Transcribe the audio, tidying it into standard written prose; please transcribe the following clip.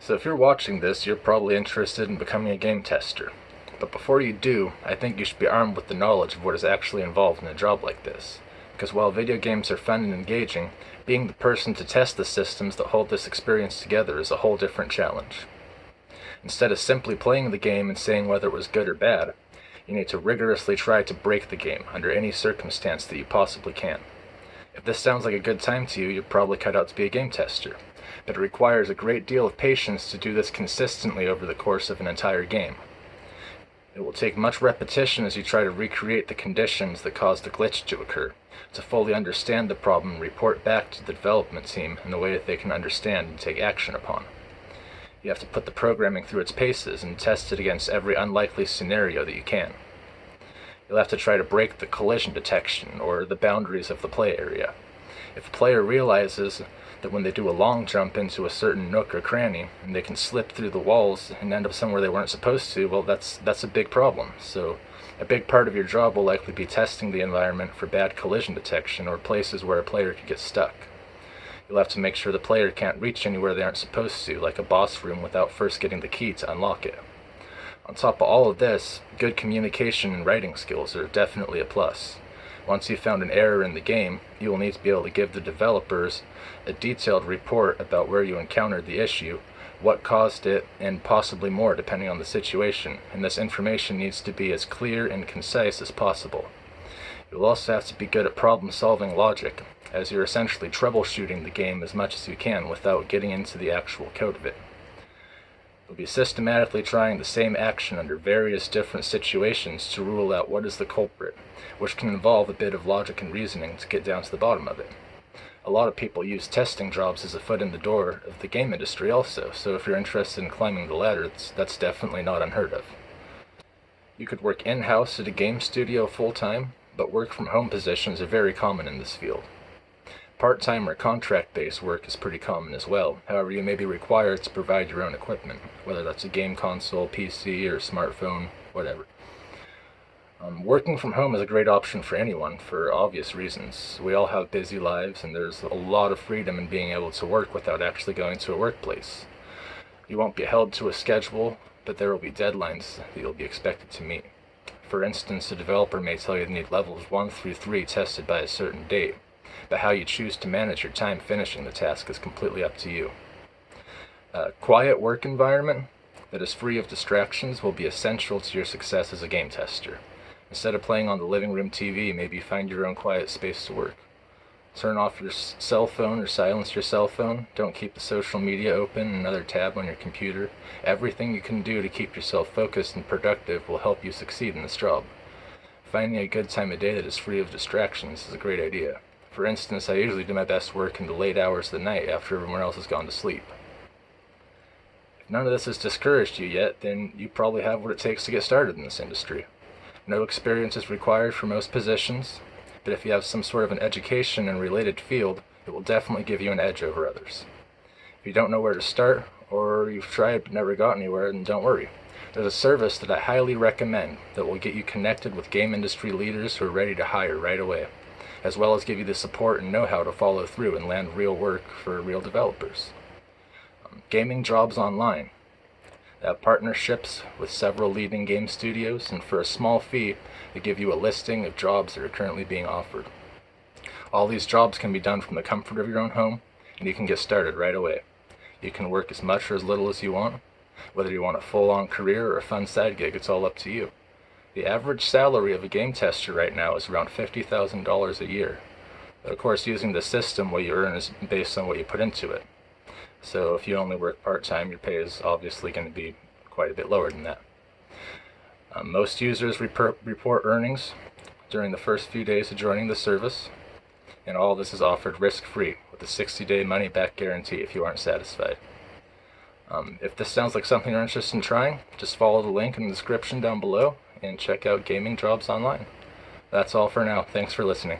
So if you're watching this, you're probably interested in becoming a game tester. But before you do, I think you should be armed with the knowledge of what is actually involved in a job like this. Because while video games are fun and engaging, being the person to test the systems that hold this experience together is a whole different challenge. Instead of simply playing the game and saying whether it was good or bad, you need to rigorously try to break the game under any circumstance that you possibly can. If this sounds like a good time to you, you're probably cut out to be a game tester, but it requires a great deal of patience to do this consistently over the course of an entire game. It will take much repetition as you try to recreate the conditions that caused the glitch to occur, to fully understand the problem and report back to the development team in a way that they can understand and take action upon. You have to put the programming through its paces and test it against every unlikely scenario that you can. You'll have to try to break the collision detection or the boundaries of the play area. If a player realizes that when they do a long jump into a certain nook or cranny and they can slip through the walls and end up somewhere they weren't supposed to, well, that's a big problem. So a big part of your job will likely be testing the environment for bad collision detection or places where a player could get stuck. You'll have to make sure the player can't reach anywhere they aren't supposed to, like a boss room, without first getting the key to unlock it. On top of all of this, good communication and writing skills are definitely a plus. Once you've found an error in the game, you will need to be able to give the developers a detailed report about where you encountered the issue, what caused it, and possibly more depending on the situation, and this information needs to be as clear and concise as possible. You'll also have to be good at problem-solving logic, as you're essentially troubleshooting the game as much as you can without getting into the actual code of it. You'll be systematically trying the same action under various different situations to rule out what is the culprit, which can involve a bit of logic and reasoning to get down to the bottom of it. A lot of people use testing jobs as a foot in the door of the game industry also, so if you're interested in climbing the ladder, that's definitely not unheard of. You could work in-house at a game studio full-time, but work-from-home positions are very common in this field. Part-time or contract-based work is pretty common as well. However, you may be required to provide your own equipment, whether that's a game console, PC, or smartphone, whatever. Working from home is a great option for anyone for obvious reasons. We all have busy lives, and there's a lot of freedom in being able to work without actually going to a workplace. You won't be held to a schedule, but there will be deadlines that you'll be expected to meet. For instance, a developer may tell you they need levels 1 through 3 tested by a certain date, but how you choose to manage your time finishing the task is completely up to you. A quiet work environment that is free of distractions will be essential to your success as a game tester. Instead of playing on the living room TV, maybe find your own quiet space to work. Turn off your cell phone or silence your cell phone. Don't keep the social media open, another tab on your computer. Everything you can do to keep yourself focused and productive will help you succeed in this job. Finding a good time of day that is free of distractions is a great idea. For instance, I usually do my best work in the late hours of the night after everyone else has gone to sleep. If none of this has discouraged you yet, then you probably have what it takes to get started in this industry. No experience is required for most positions, but if you have some sort of an education in a related field, it will definitely give you an edge over others. If you don't know where to start, or you've tried but never got anywhere, then don't worry. There's a service that I highly recommend that will get you connected with game industry leaders who are ready to hire right away, as well as give you the support and know-how to follow through and land real work for real developers. Gaming Jobs Online. They have partnerships with several leading game studios, and for a small fee, they give you a listing of jobs that are currently being offered. All these jobs can be done from the comfort of your own home, and you can get started right away. You can work as much or as little as you want. Whether you want a full-on career or a fun side gig, it's all up to you. The average salary of a game tester right now is around $50,000 a year. But of course, using the system, what you earn is based on what you put into it. So if you only work part-time, your pay is obviously going to be quite a bit lower than that. Most users report earnings during the first few days of joining the service, and all this is offered risk-free with a 60-day money-back guarantee if you aren't satisfied. If this sounds like something you're interested in trying, just follow the link in the description down below and check out Gaming Jobs Online. That's all for now. Thanks for listening.